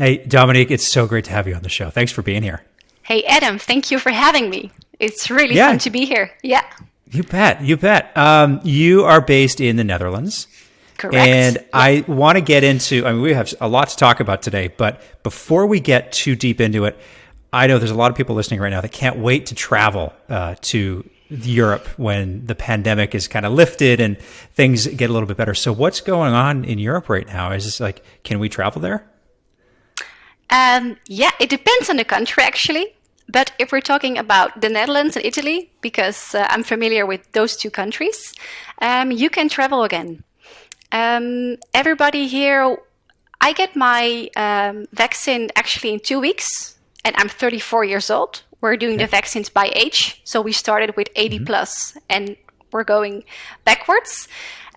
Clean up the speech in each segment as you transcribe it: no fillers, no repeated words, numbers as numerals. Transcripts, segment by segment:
Hey, Dominique, it's so great to have you on the show. Thanks for being here. Hey, Adam, thank you for having me. It's really fun to be here. Yeah. You bet. You are based in the Netherlands. Correct. And I want to get into, we have a lot to talk about today, but before we get too deep into it, I know there's a lot of people listening right now that can't wait to travel to Europe when the pandemic is kind of lifted and things get a little bit better. So what's going on in Europe right now? Is this like, can we travel there? Yeah, it depends on the country, actually. But if we're talking about the Netherlands and Italy, because I'm familiar with those two countries, you can travel again. Everybody here, I get my vaccine actually in 2 weeks, and I'm 34 years old. We're doing the vaccines by age. So we started with 80 plus, and we're going backwards.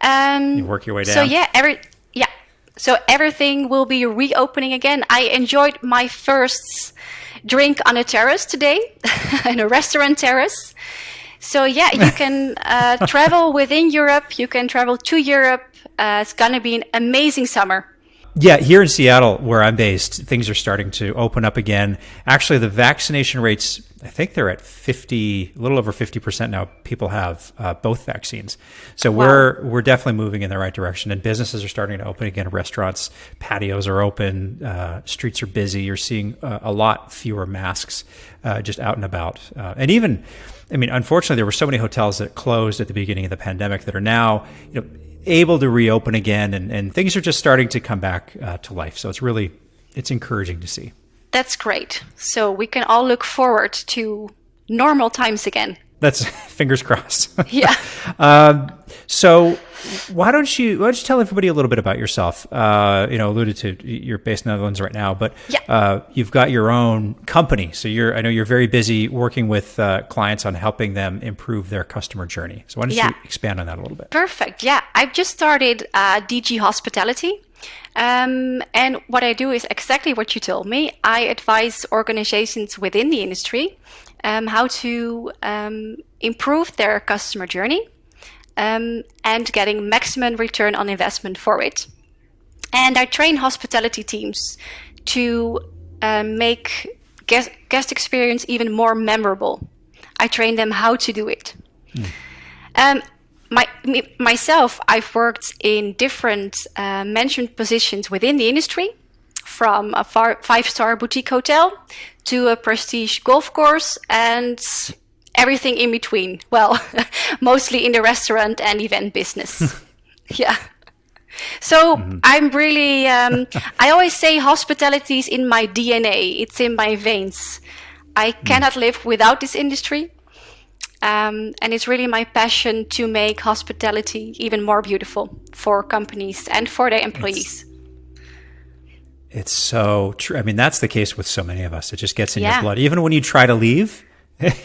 You work your way down. So everything will be reopening again. I enjoyed my first drink on a terrace today, in a restaurant terrace. So yeah, you can travel within Europe. You can travel to Europe. It's going to be an amazing summer. Yeah, here in Seattle, where I'm based, things are starting to open up again. Actually, the vaccination rates, I think they're at 50, a little over 50% now. People have both vaccines. So we're definitely moving in the right direction. And businesses are starting to open again. Restaurants, patios are open. Streets are busy. You're seeing a lot fewer masks just out and about. And even, unfortunately, there were so many hotels that closed at the beginning of the pandemic that are now, able to reopen again, and things are just starting to come back to life. So it's encouraging to see. That's great. So we can all look forward to normal times again. That's fingers crossed. Yeah. So why don't you tell everybody a little bit about yourself? Alluded to you're based in the Netherlands right now, but you've got your own company. So I know you're very busy working with clients on helping them improve their customer journey. So why don't you expand on that a little bit? Perfect. Yeah. I've just started DG Hospitality. And what I do is exactly what you told me. I advise organizations within the industry how to improve their customer journey and getting maximum return on investment for it. And I train hospitality teams to make guest experience even more memorable. I train them how to do it. Myself, I've worked in different management positions within the industry, from a 5-star boutique hotel to a prestige golf course and everything in between. Well, mostly in the restaurant and event business. Yeah. So I'm really, I always say hospitality is in my DNA. It's in my veins. I cannot live without this industry. And it's really my passion to make hospitality even more beautiful for companies and for their employees. It's so true. That's the case with so many of us. It just gets in your blood. Even when you try to leave,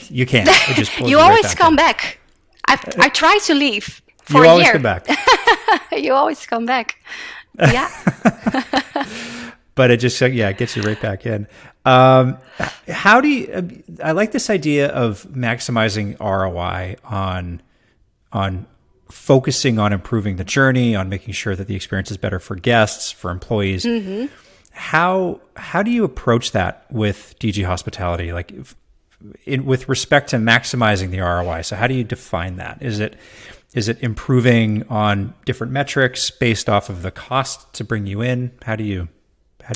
you can't. It just pulls you always come back. I try to leave for a year. You always come back. You always come back. Yeah. But it just gets you right back in. How do you? I like this idea of maximizing ROI on focusing on improving the journey, on making sure that the experience is better for guests, for employees. Mm-hmm. How do you approach that with DG Hospitality? Like, with respect to maximizing the ROI. So how do you define that? Is it improving on different metrics based off of the cost to bring you in? How do you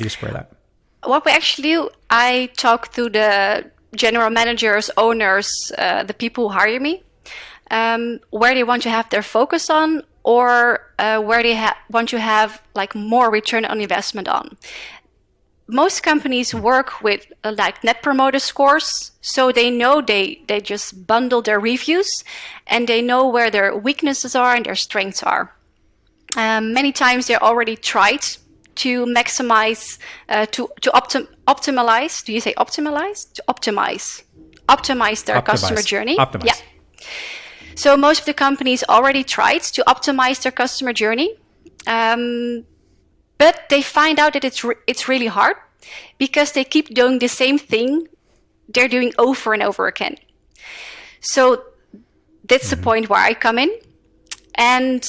square that? What we actually do, I talk to the general managers, owners, the people who hire me, where they want to have their focus on, or where they want to have like more return on investment on. Most companies work with like net promoter scores, so they know they just bundle their reviews, and they know where their weaknesses are and their strengths are. Many times they already tried to maximize, to optimize. Do you say optimize? To optimize their customer journey. Optimize. Yeah. So most of the companies already tried to optimize their customer journey, but they find out that it's really hard because they keep doing the same thing they're doing over and over again. So that's the point where I come in, and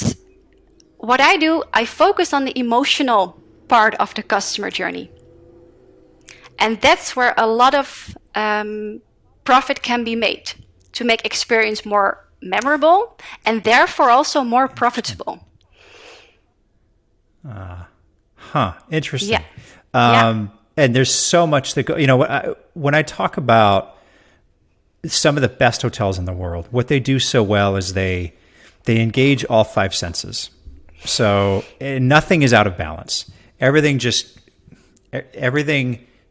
what I do, I focus on the emotional part of the customer journey. And that's where a lot of profit can be made to make experience more memorable and therefore also more profitable. Interesting. Yeah. And there's so much that go, when I talk about some of the best hotels in the world, what they do so well is they engage all five senses. So nothing is out of balance. Everything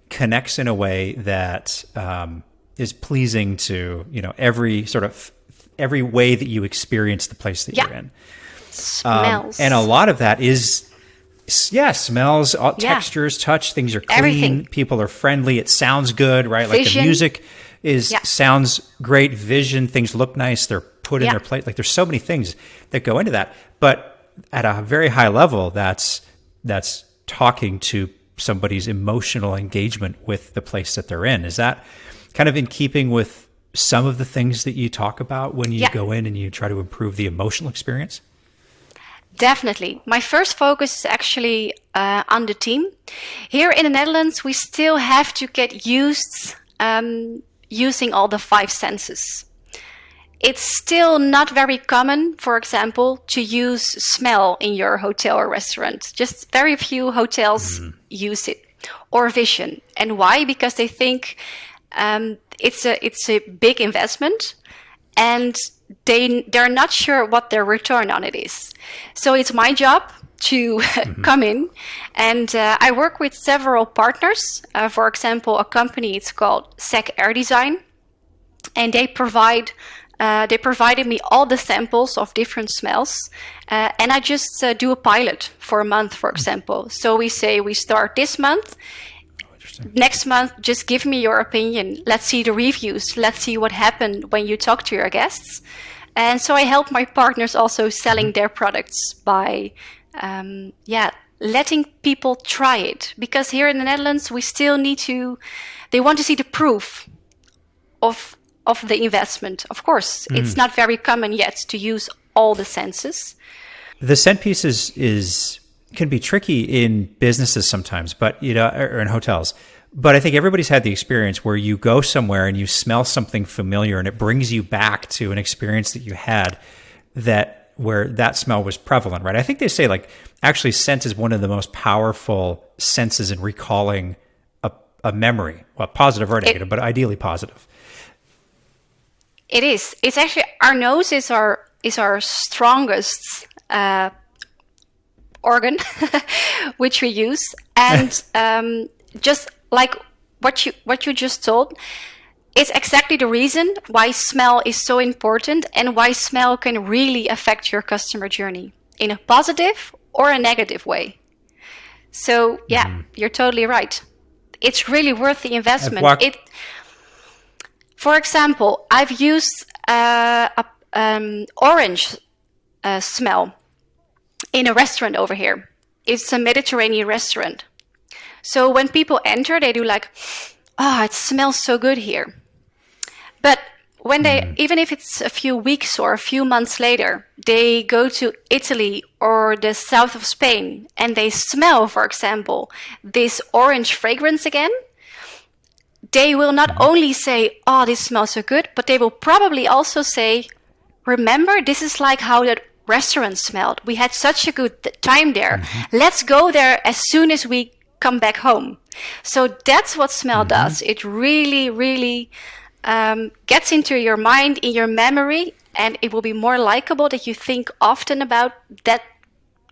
connects in a way that is pleasing to, every way that you experience the place that you're in. Smells. And a lot of that is, smells, textures, touch, things are clean, everything. People are friendly, it sounds good, right? Vision. Like the music sounds great, vision, things look nice, they're put in their plate. Like there's so many things that go into that. But at a very high level, that's talking to somebody's emotional engagement with the place that they're in. Is that kind of in keeping with some of the things that you talk about when you go in and you try to improve the emotional experience? Definitely. My first focus is actually on the team. Here in the Netherlands, we still have to get used using all the five senses. It's still not very common, for example, to use smell in your hotel or restaurant. Just very few hotels use it. Or vision. And why? Because they think it's a big investment and they're not sure what their return on it is. So it's my job to come in, and I work with several partners. For example, a company, it's called SEC Air Design, and they provided me all the samples of different smells, and I just do a pilot for a month, for example. So we say we start this month. Next month, just give me your opinion. Let's see the reviews. Let's see what happened when you talk to your guests. And so I help my partners also selling their products by, letting people try it. Because here in the Netherlands, we still they want to see the proof of the investment. Of course, it's not very common yet to use all the senses. The scent piece can be tricky in businesses sometimes, but or in hotels. But I think everybody's had the experience where you go somewhere and you smell something familiar and it brings you back to an experience that you had where that smell was prevalent, right? I think they say actually scent is one of the most powerful senses in recalling a memory, well, positive or negative, but ideally positive. It is. It's actually, our nose is our strongest organ, which we use, and just like what you just told, it's exactly the reason why smell is so important and why smell can really affect your customer journey in a positive or a negative way. So you're totally right. It's really worth the investment. For example, I've used orange smell in a restaurant over here. It's a Mediterranean restaurant. So when people enter, they do it smells so good here. But when even if it's a few weeks or a few months later, they go to Italy or the south of Spain and they smell, for example, this orange fragrance again, they will not only say, oh, this smells so good, but they will probably also say, remember, this is like how that restaurant smelled. We had such a good time there. Let's go there as soon as we come back home. So that's what smell does. It really, really gets into your mind, in your memory, and it will be more likable that you think often about that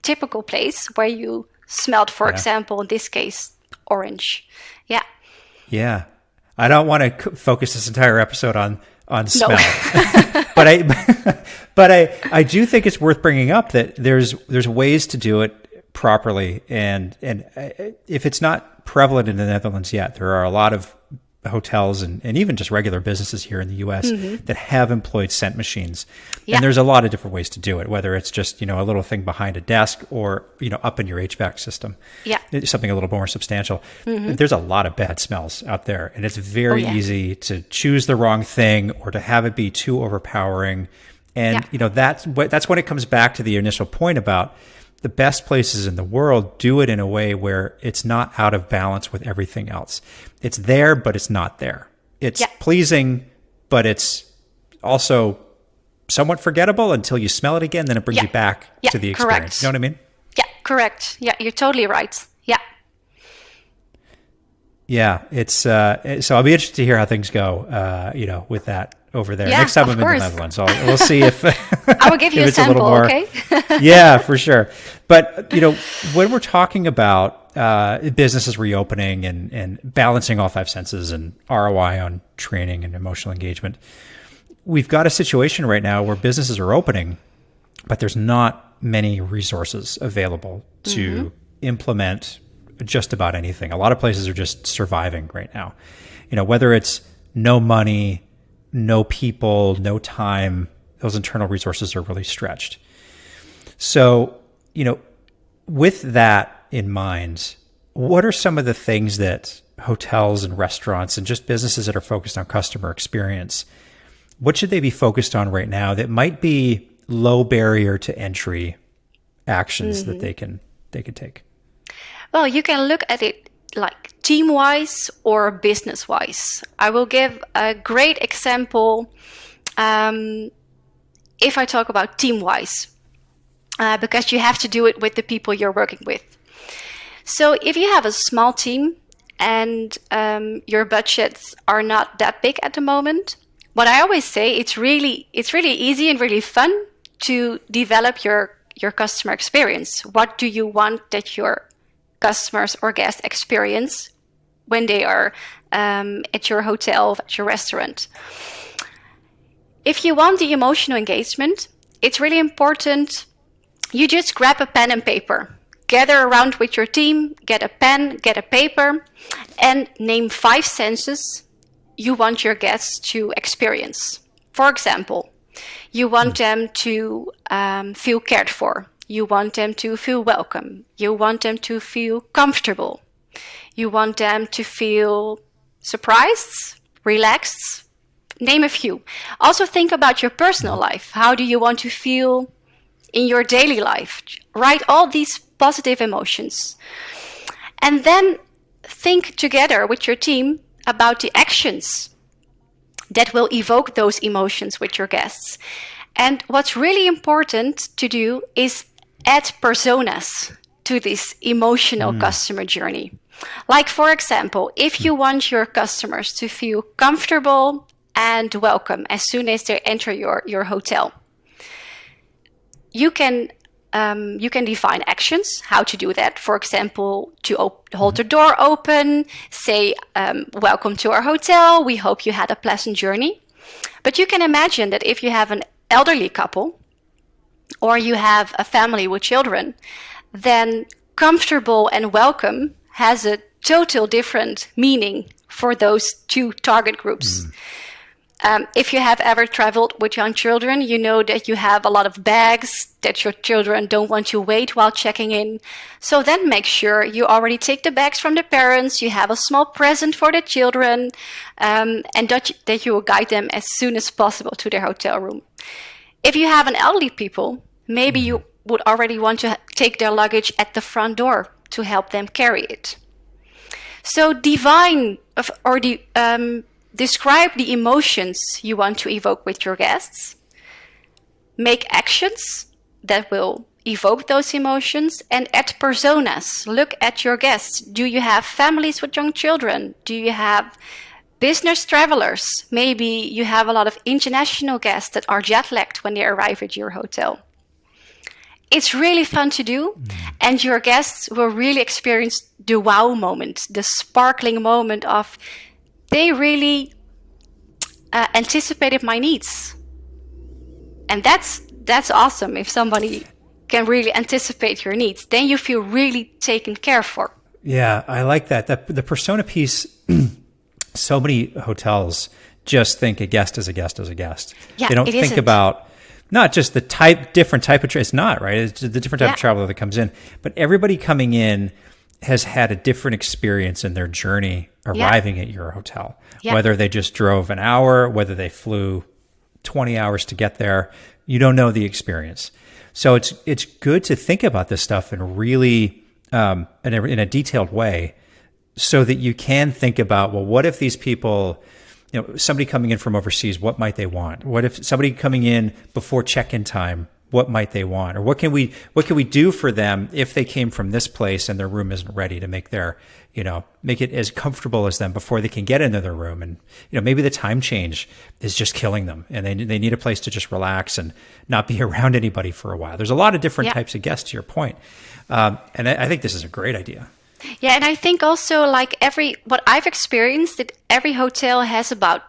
typical place where you smelled, for example, in this case, orange. Yeah. Yeah. I don't want to focus this entire episode on smell, no. but I do think it's worth bringing up that there's ways to do it properly, and if it's not prevalent in the Netherlands yet, there are a lot of hotels and even just regular businesses here in the US that have employed scent machines. Yeah. And there's a lot of different ways to do it, whether it's just, a little thing behind a desk or, up in your HVAC system. Yeah. It's something a little more substantial. There's a lot of bad smells out there, and it's very easy to choose the wrong thing or to have it be too overpowering. And, that's when it comes back to the initial point about the best places in the world do it in a way where it's not out of balance with everything else. It's there, but it's not there. It's pleasing, but it's also somewhat forgettable until you smell it again. Then it brings you back to the experience. Correct. You know what I mean? Yeah, correct. Yeah, you're totally right. Yeah. Yeah, it's so I'll be interested to hear how things go, with that over there. Next time I'm in the Netherlands, we'll see if I will give you a sample, okay? Yeah, for sure. But, when we're talking about businesses reopening and balancing all five senses and ROI on training and emotional engagement, we've got a situation right now where businesses are opening, but there's not many resources available to implement just about anything. A lot of places are just surviving right now. Whether it's no money, no people, no time, those internal resources are really stretched. So, with that in mind, what are some of the things that hotels and restaurants and just businesses that are focused on customer experience, what should they be focused on right now that might be low barrier to entry actions that they can take? Well, you can look at it like team-wise or business-wise. I will give a great example if I talk about team-wise, because you have to do it with the people you're working with. So if you have a small team and your budgets are not that big at the moment, what I always say, it's really easy and really fun to develop your customer experience. What do you want that your customers or guests experience when they are at your hotel, at your restaurant? If you want the emotional engagement, it's really important you just grab a pen and paper, gather around with your team, get a pen, get a paper, and name 5 senses you want your guests to experience. For example, you want them to feel cared for. You want them to feel welcome. You want them to feel comfortable. You want them to feel surprised, relaxed. Name a few. Also think about your personal life. How do you want to feel in your daily life? Write all these positive emotions. And then think together with your team about the actions that will evoke those emotions with your guests. And what's really important to do is add personas to this emotional customer journey. Like, for example, if you want your customers to feel comfortable and welcome as soon as they enter your hotel, you can define actions, how to do that. For example, to hold the door open, say, welcome to our hotel. We hope you had a pleasant journey. But you can imagine that if you have an elderly couple or you have a family with children, then comfortable and welcome has a total different meaning for those two target groups. If you have ever traveled with young children, you know that you have a lot of bags that your children don't want to wait while checking in. So then make sure you already take the bags from the parents, you have a small present for the children, and that you will guide them as soon as possible to their hotel room. If you have an elderly people, maybe you would already want to take their luggage at the front door to help them carry it. So describe the emotions you want to evoke with your guests. Make actions that will evoke those emotions, and add personas. Look at your guests. Do you have families with young children? Do you have business travelers? Maybe you have a lot of international guests that are jet-lagged when they arrive at your hotel. It's really fun to do, and your guests will really experience the wow moment, the sparkling moment of they really anticipated my needs. And that's awesome if somebody can really anticipate your needs. Then you feel really taken care for. Yeah, I like that. The persona piece, so many hotels just think a guest is a guest is a guest. Yeah, they don't think isn't. about not just the different type of travel. It's not, right? It's the different type of traveler that comes in. But everybody coming in has had a different experience in their journey arriving at your hotel. Whether they just drove an hour, whether they flew 20 hours to get there, You don't know the experience. So it's good to think about this stuff in really in a detailed way, so that you can think about, well, what if these people, somebody coming in from overseas, what might they want? What if somebody coming in before check-in time, what might they want? Or what can we do for them if they came from this place and their room isn't ready, to make make it as comfortable as them before they can get into their room? And, maybe the time change is just killing them, and they need a place to just relax and not be around anybody for a while. There's a lot of different types of guests, to your point. And I think this is a great idea. Yeah, and I think also, like, what I've experienced, that every hotel has about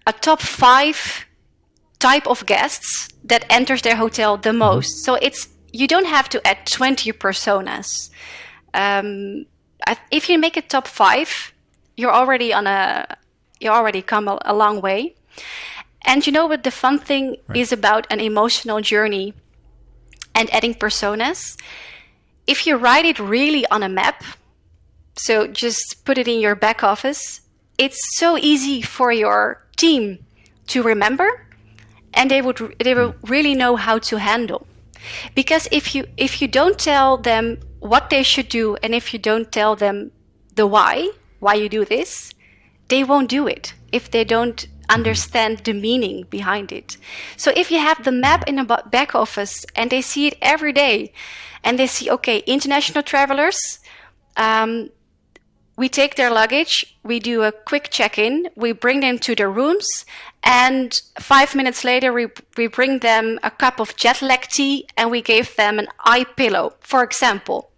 a top 5 type of guests that enters their hotel the most. So you don't have to add 20 personas. If you make a top 5, you're already come a long way. And what the fun thing is about an emotional journey and adding personas? If you write it really on a map, so just put it in your back office, it's so easy for your team to remember, and they will really know how to handle. Because if you don't tell them what they should do, and if you don't tell them the why you do this, they won't do it if they don't understand the meaning behind it. So if you have the map in a back office and they see it every day, and they see, okay, international travelers, we take their luggage, we do a quick check-in, we bring them to their rooms, and 5 minutes later we bring them a cup of jet lag tea, and we give them an eye pillow, for example.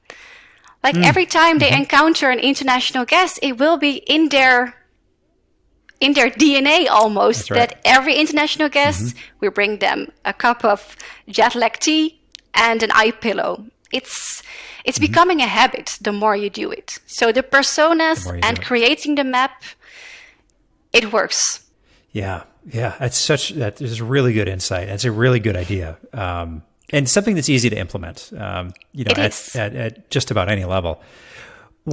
Like every time they encounter an international guest, it will be in their DNA almost, that every international guest, we bring them a cup of jet lag tea and an eye pillow. It's becoming a habit the more you do it. So the personas and creating the map, it works. Yeah. That is a really good insight. That's a really good idea. And something that's easy to implement, at just about any level.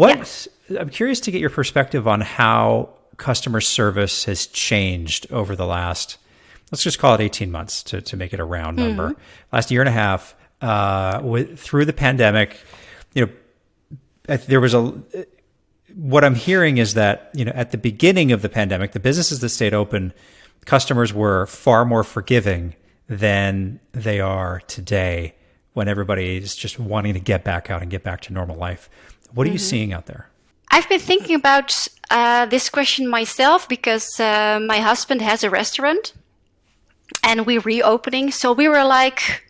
I'm curious to get your perspective on how customer service has changed over the last, let's just call it 18 months to make it a round number. Last year and a half, through the pandemic, there was what I'm hearing is that, at the beginning of the pandemic, the businesses that stayed open, customers were far more forgiving than they are today, when everybody is just wanting to get back out and get back to normal life. What are you seeing out there? I've been thinking about this question myself, because my husband has a restaurant and we're reopening. So we were like,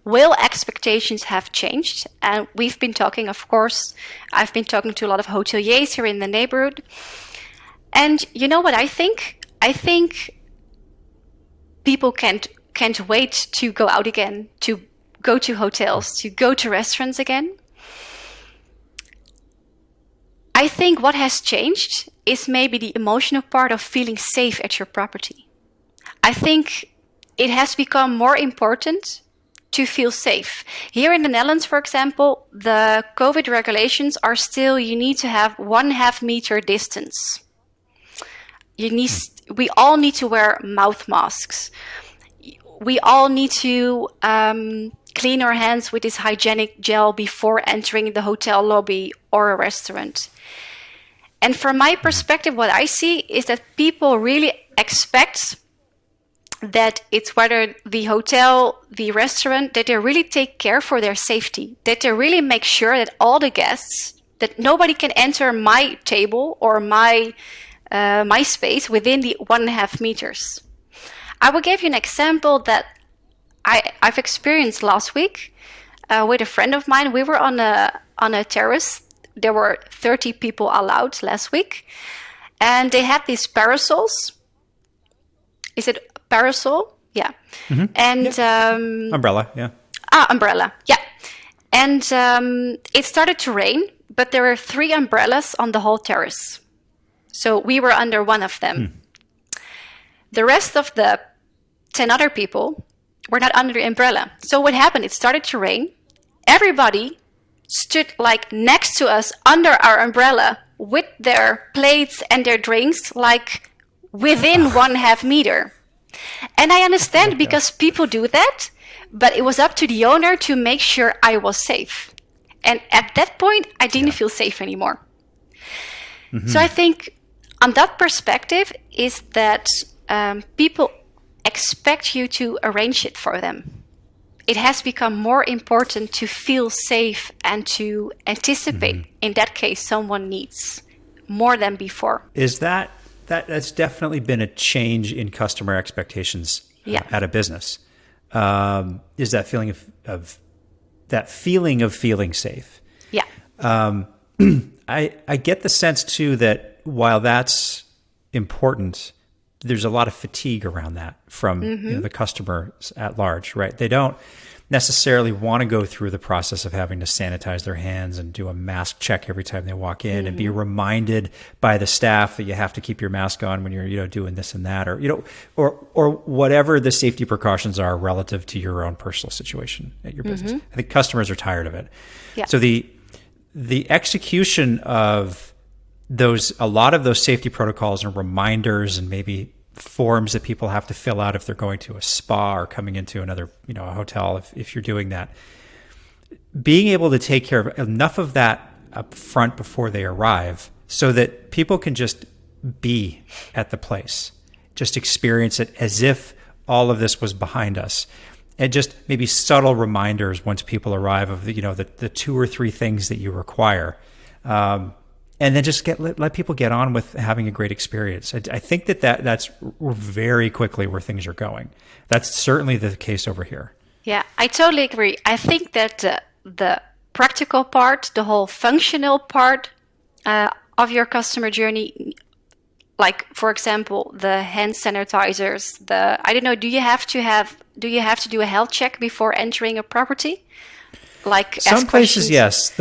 will expectations have changed? And we've been talking, of course, I've been talking to a lot of hoteliers here in the neighborhood. And you know what I think? I think people can't wait to go out again, to go to hotels, to go to restaurants again. I think what has changed is maybe the emotional part of feeling safe at your property. I think it has become more important to feel safe. Here in the Netherlands, for example, the COVID regulations are still, you need to have 1.5 meter distance. We all need to wear mouth masks. We all need to clean our hands with this hygienic gel before entering the hotel lobby or a restaurant. And from my perspective, what I see is that people really expect that it's whether the hotel, the restaurant, that they really take care for their safety, that they really make sure that all the guests, that nobody can enter my table or my space within the 1.5 meters. I will give you an example that I've experienced last week with a friend of mine. We were on a terrace. There were 30 people allowed last week, and they had these parasols. Is it parasol? Yeah. Mm-hmm. And umbrella. Yeah. Umbrella. Yeah. And it started to rain, but there were 3 umbrellas on the whole terrace. So we were under one of them. The rest of the 10 other people were not under the umbrella. So what happened? It started to rain. Everybody stood like next to us under our umbrella with their plates and their drinks, like within 1.5 meter. And I understand because people do that, but it was up to the owner to make sure I was safe. And at that point, I didn't feel safe anymore. So I think on that perspective is that people expect you to arrange it for them. It has become more important to feel safe and to anticipate, in that case, someone needs more than before. Is that's definitely been a change in customer expectations at a business. Is that feeling of feeling safe? Yeah. I get the sense too that while that's important, there's a lot of fatigue around that from the customers at large, right? They don't necessarily want to go through the process of having to sanitize their hands and do a mask check every time they walk in and be reminded by the staff that you have to keep your mask on when you're doing this and that, or whatever the safety precautions are relative to your own personal situation at your business. I think customers are tired of it. Yeah. So the execution of a lot of those safety protocols and reminders and maybe forms that people have to fill out if they're going to a spa or coming into another, a hotel, if you're doing that, being able to take care of enough of that up front before they arrive so that people can just be at the place, just experience it as if all of this was behind us. And just maybe subtle reminders once people arrive of the 2 or 3 things that you require. And then just let people get on with having a great experience. I think that's very quickly where things are going. That's certainly the case over here. Yeah, I totally agree. I think that the practical part, the whole functional part of your customer journey, like for example, the hand sanitizers, I don't know, do you have to do a health check before entering a property? Like some places, yes.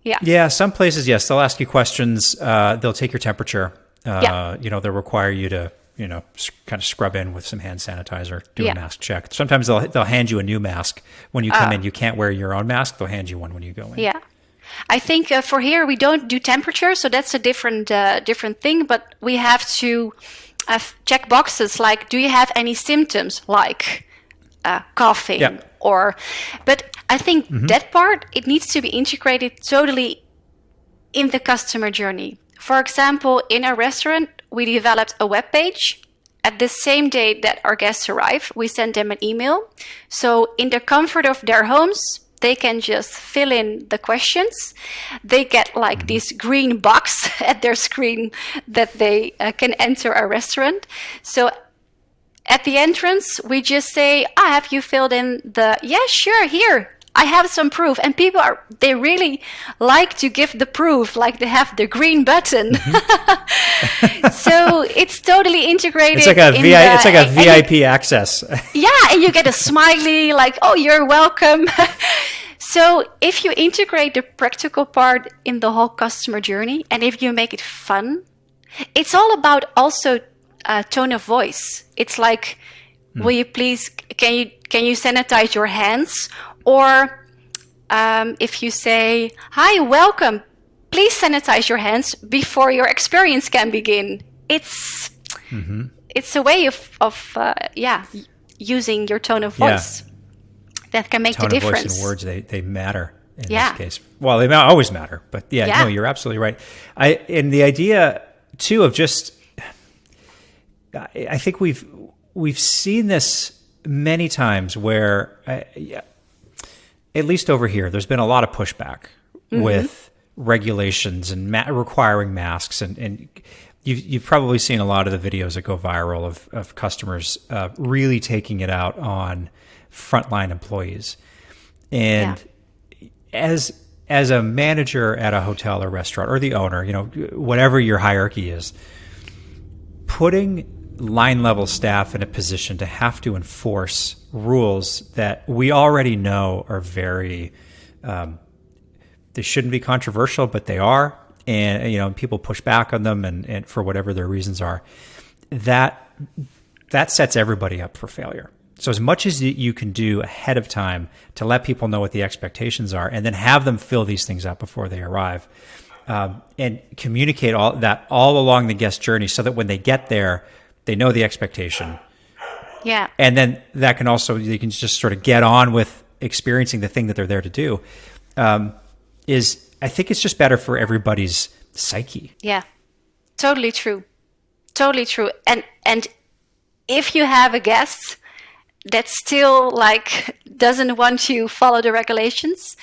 Yeah, some places, yes. They'll ask you questions. They'll take your temperature. They'll require you to, kind of scrub in with some hand sanitizer, do a mask check. Sometimes they'll hand you a new mask when you come in. You can't wear your own mask. They'll hand you one when you go in. Yeah. I think for here we don't do temperature, so that's a different thing. But we have to check boxes like, do you have any symptoms like coughing but I think that part, it needs to be integrated totally in the customer journey. For example, in a restaurant, we developed a web page. At the same day that our guests arrive, we send them an email. So in the comfort of their homes, they can just fill in the questions. They get like this green box at their screen that they can enter a restaurant. So at the entrance, we just say, have you filled in yeah, sure, here, I have some proof. And people they really like to give the proof, like they have the green button. So it's totally integrated. It's like a VIP access. Yeah, and you get a smiley, like, oh, you're welcome. So if you integrate the practical part in the whole customer journey, and if you make it fun, it's all about also tone of voice. It's like, will you please, can you sanitize your hands? Or if you say, hi, welcome, please sanitize your hands before your experience can begin. It's a way of using your tone of voice that can make the difference. Tone of voice and words, they matter in this case. Well, they always matter, but no, you're absolutely right. And the idea too of just, I think we've seen this many times where, at least over here, there's been a lot of pushback with regulations and requiring masks, and you've probably seen a lot of the videos that go viral of customers really taking it out on frontline employees. And as a manager at a hotel or restaurant, or the owner, whatever your hierarchy is, putting line level staff in a position to have to enforce rules that we already know are very, they shouldn't be controversial, but they are. And, people push back on them and for whatever their reasons are, that sets everybody up for failure. So as much as you can do ahead of time to let people know what the expectations are, and then have them fill these things out before they arrive, and communicate all along the guest journey, so that when they get there, they know the expectation. Yeah. And then that can also, you can just sort of get on with experiencing the thing that they're there to do. I think it's just better for everybody's psyche. Yeah. Totally true. Totally true. And if you have a guest that still like doesn't want to follow the regulations,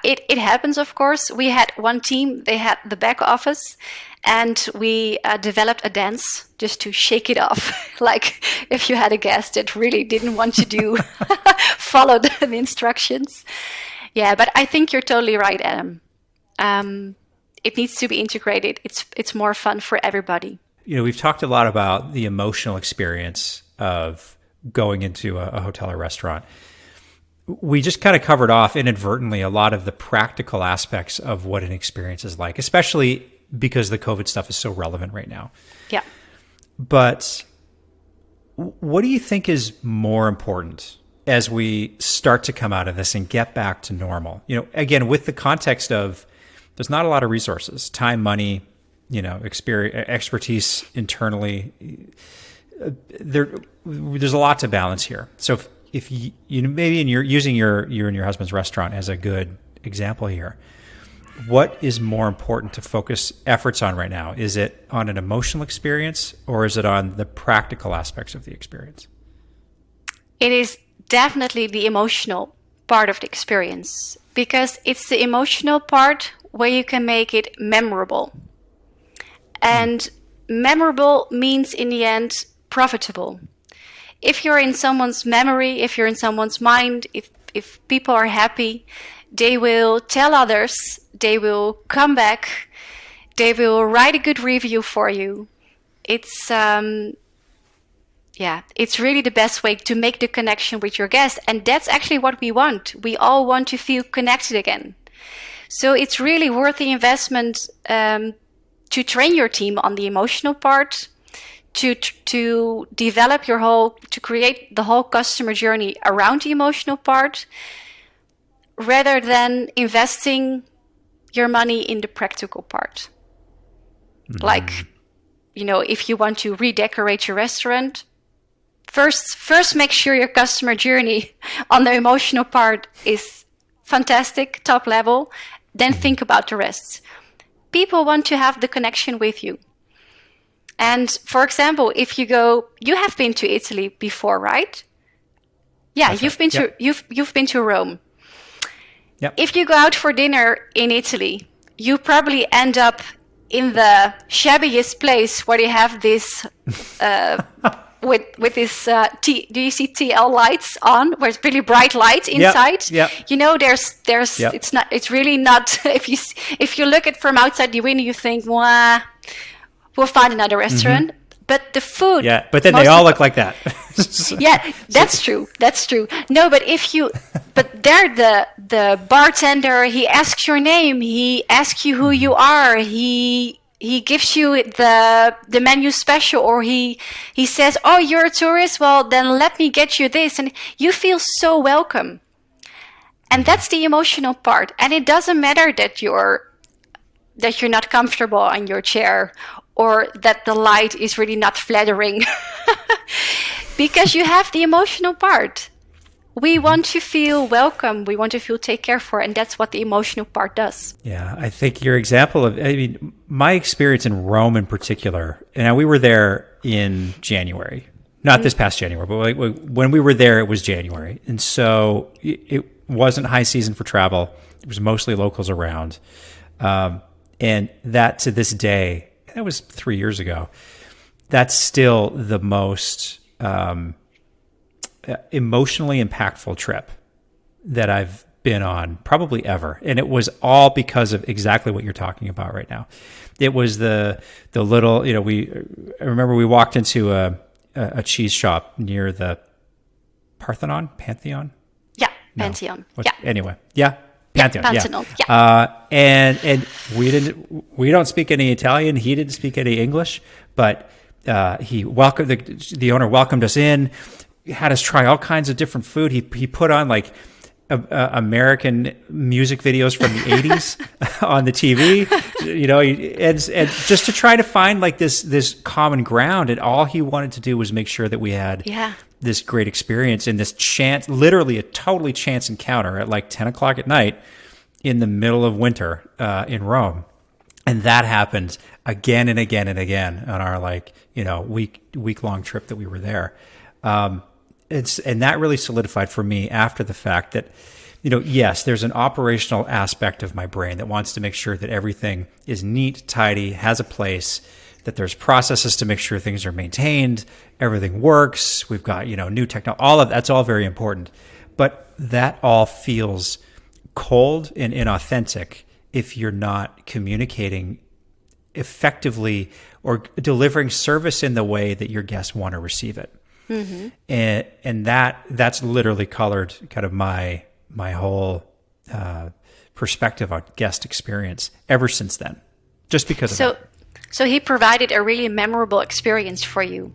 it happens, of course. We had one team, they had the back office, and we developed a dance just to shake it off. Like if you had a guest that really didn't want to do follow the instructions. Yeah, but I think you're totally right, Adam. It needs to be integrated. It's more fun for everybody. You know, we've talked a lot about the emotional experience of going into a hotel or restaurant. We just kind of covered off inadvertently a lot of the practical aspects of what an experience is like, especially because the COVID stuff is so relevant right now. Yeah. But what do you think is more important as we start to come out of this and get back to normal? You know, again, with the context of there's not a lot of resources, time, money, you know, expertise internally. There's a lot to balance here. So if you maybe you're using you and your husband's restaurant as a good example here, what is more important to focus efforts on right now? Is it on an emotional experience or is it on the practical aspects of the experience? It is definitely the emotional part of the experience, because it's the emotional part where you can make it memorable. And memorable means in the end profitable. If you're in someone's memory, if you're in someone's mind, if people are happy, they will tell others, they will come back, they will write a good review for you. It's it's really the best way to make the connection with your guest. And that's actually what we want. We all want to feel connected again. So it's really worth the investment to train your team on the emotional part, to develop to create the whole customer journey around the emotional part, rather than investing your money in the practical part. Mm-hmm. Like, you know, if you want to redecorate your restaurant, first make sure your customer journey on the emotional part is fantastic, top level, then think about the rest. People want to have the connection with you. And for example, if you have been to Italy before, right? Yeah, That's you've right. been you've been to Rome. Yep. If you go out for dinner in Italy, you probably end up in the shabbiest place where they have this with this do you see TL lights on, where it's really bright light inside? Yep. You know, there's Yep. it's really not if you look at from outside the window, you think, well, we'll find another restaurant. Mm-hmm. But the food, but then they all look like that. Yeah, that's true. No, but but there the bartender, he asks your name, he asks you who you are, he gives you the menu special, or he says, oh, you're a tourist, well then let me get you this, and you feel so welcome. And that's the emotional part. And it doesn't matter that you're not comfortable on your chair, or that the light is really not flattering, because you have the emotional part. We want to feel welcome. We want to feel taken care for, and that's what the emotional part does. Yeah, I think your example my experience in Rome in particular, and we were there in January, not this past January, but when we were there, it was January. And so it wasn't high season for travel. It was mostly locals around. And that to this day, that was 3 years ago, that's still the most emotionally impactful trip that I've been on probably ever. And it was all because of exactly what you're talking about right now. It was the little, you know, I remember we walked into a cheese shop near the Pantheon? Yeah, Pantheon. Yeah. Anyway, yeah. Pantheon, Pantheon, yeah. And we don't speak any Italian. He didn't speak any English, but he welcomed the owner welcomed us in, had us try all kinds of different food. He put on like American music videos from the 80s on the TV, and just to try to find like this common ground. And all he wanted to do was make sure that we had this great experience in this literally a totally chance encounter at like 10 o'clock at night in the middle of winter in Rome. And that happened again and again and again on our week long trip that we were there. And that really solidified for me after the fact that, yes, there's an operational aspect of my brain that wants to make sure that everything is neat, tidy, has a place, that there's processes to make sure things are maintained, everything works. We've got, new technology, all of that's all very important. But that all feels cold and inauthentic if you're not communicating effectively or delivering service in the way that your guests want to receive it. Mm-hmm. And that's literally colored kind of my whole perspective on guest experience ever since then, just because of that. So he provided a really memorable experience for you.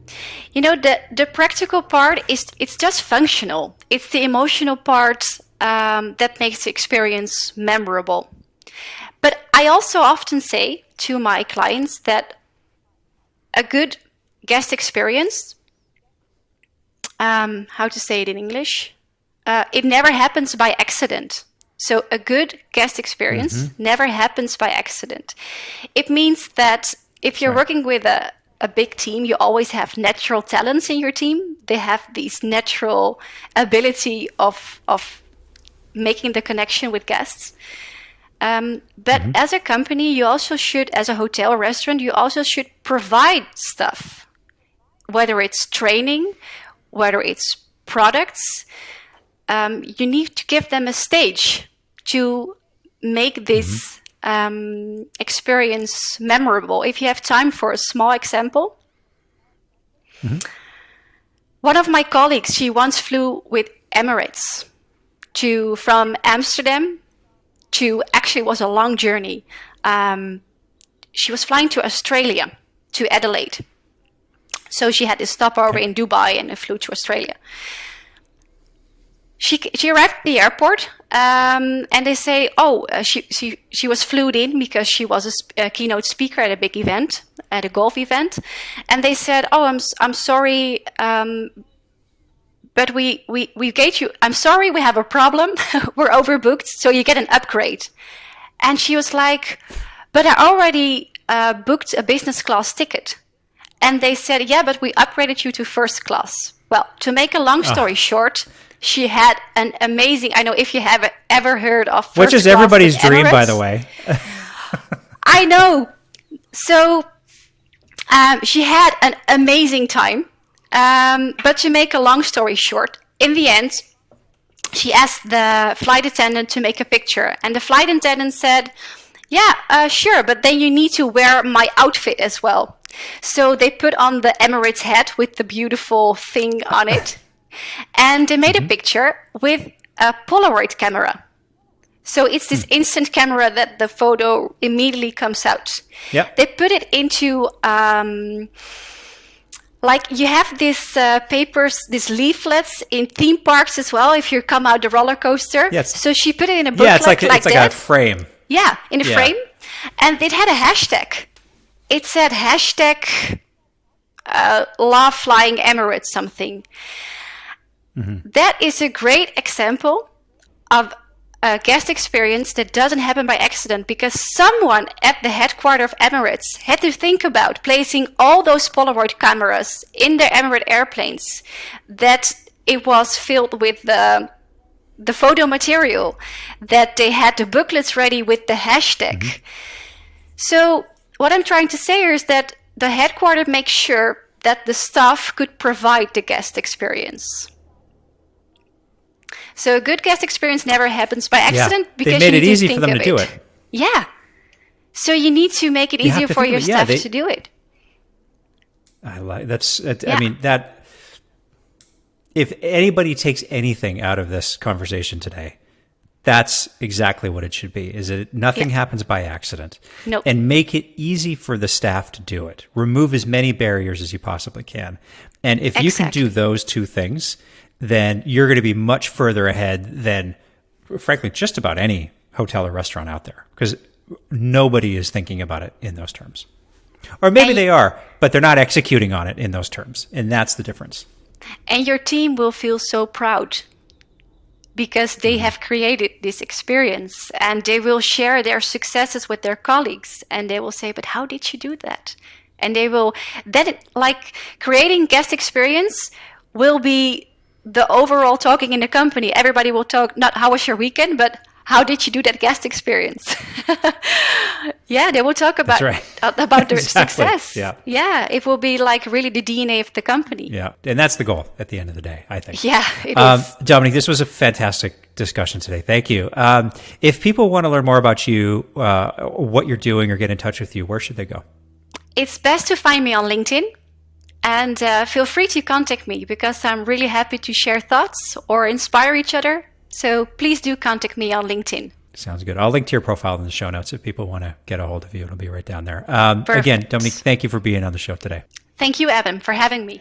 The practical part it's just functional. It's the emotional part that makes the experience memorable. But I also often say to my clients that a good guest experience, how to say it in English? It never happens by accident. So a good guest experience never happens by accident. It means that if you're working with a big team, you always have natural talents in your team. They have these natural ability of making the connection with guests. But as a company, you also should, as a hotel or restaurant, you also should provide stuff, whether it's training, whether it's products. You need to give them a stage to make this experience memorable. If you have time for a small example, one of my colleagues, she once flew with Emirates from Amsterdam to, actually it was a long journey. She was flying to Australia, to Adelaide. So she had this stopover in Dubai and flew to Australia. She arrived at the airport, and they say, she was flew in because she was a keynote speaker at a big event, at a golf event, and they said, I'm sorry, but we gave you. I'm sorry, we have a problem. We're overbooked, so you get an upgrade. And she was like, but I already booked a business class ticket. And they said, yeah, but we upgraded you to first class. Well, to make a long story short, she had an amazing, I know if you have ever heard of first class, which is everybody's dream, by the way. I know. So she had an amazing time. But to make a long story short, in the end, she asked the flight attendant to make a picture. And the flight attendant said, yeah, sure, but then you need to wear my outfit as well. So they put on the Emirates hat with the beautiful thing on it. And they made a picture with a Polaroid camera. So it's this instant camera that the photo immediately comes out. Yep. They put it into, you have these papers, these leaflets in theme parks as well, if you come out the roller coaster. Yes. So she put it in a booklet it's like a frame. Yeah, in a frame. And it had a hashtag. It said hashtag love flying Emirates something. That is a great example of a guest experience that doesn't happen by accident, because someone at the headquarters of Emirates had to think about placing all those Polaroid cameras in their Emirates airplanes, that it was filled with the photo material, that they had the booklets ready with the hashtag. So what I'm trying to say here is that the headquarters makes sure that the staff could provide the guest experience. So a good guest experience never happens by accident, because they made it easy for them to do it. Yeah. So you need to make it easier for your staff to do it. I like that's. I mean, that. If anybody takes anything out of this conversation today, that's exactly what it should be. Is it nothing happens by accident? Nope. And make it easy for the staff to do it. Remove as many barriers as you possibly can. And if you can do those two things, then you're going to be much further ahead than frankly, just about any hotel or restaurant out there, because nobody is thinking about it in those terms. Or maybe they are, but they're not executing on it in those terms. And that's the difference. And your team will feel so proud because they have created this experience, and they will share their successes with their colleagues, and they will say, but how did you do that? And they will, like creating guest experience will be the overall talking in the company. Everybody will talk, not how was your weekend, but how did you do that guest experience? Yeah, they will talk about their Exactly. success. Yeah, it will be like really the DNA of the company. Yeah, and that's the goal at the end of the day, I think. Yeah, it is. Dominique, this was a fantastic discussion today. Thank you. If people want to learn more about you, what you're doing, or get in touch with you, where should they go? It's best to find me on LinkedIn. And feel free to contact me because I'm really happy to share thoughts or inspire each other. So please do contact me on LinkedIn. Sounds good. I'll link to your profile in the show notes if people want to get a hold of you. It'll be right down there. Perfect. Again, Dominique, thank you for being on the show today. Thank you, Evan, for having me.